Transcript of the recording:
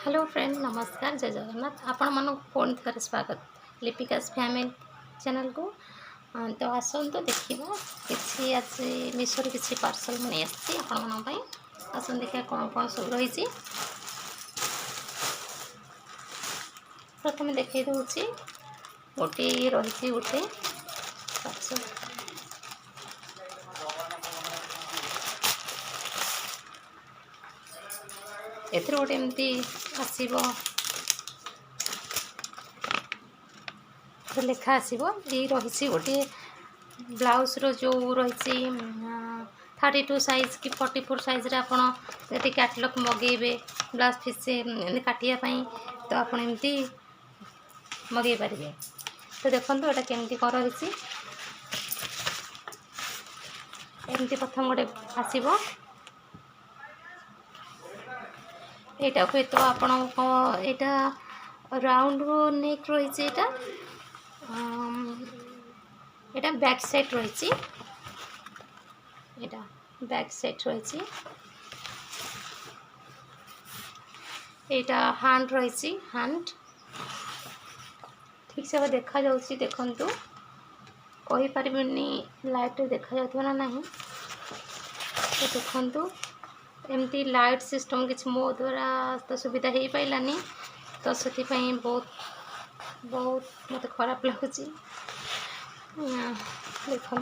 Hello friend नमस्कार जय जगन्नाथ आपण मन पुणी थे स्वागत लिपिकास फैमिली चैनल को। तो आसतु देखा कि आज मिशोर किसी पार्सल नहीं आसती आसन देखा कौन कौन सब रही। प्रथम देखी दूसरी गोटे रही गोटे पार्सल एथर गोटे एमती आसब लेखा आसो ये रही गोटे ब्लाउज रो रही 32 साइज कि 44 साइज रे आपण यदि कैटलॉग मगेबे ब्लाउज फिस काटियापाई तो आप एमती मगे पारे। तो देखो यहाँ केमती कौन रही एमती प्रथम गोटे आसो यहाँ हुए तो आपण यहाँ राउंड नेक रही यहाँ बैक साइड रही बैक साइड रही यहाँ हैंड रही हैंड ठीक से देखा जाऊँगी देखु कहीपर लाइट देखा जाता ना नहीं। तो देखु एमती लाइट सिस्टम किसी मो द्वारा तो सुविधा हो पारानी तो से बहुत बहुत मत खराब लगुच देखो।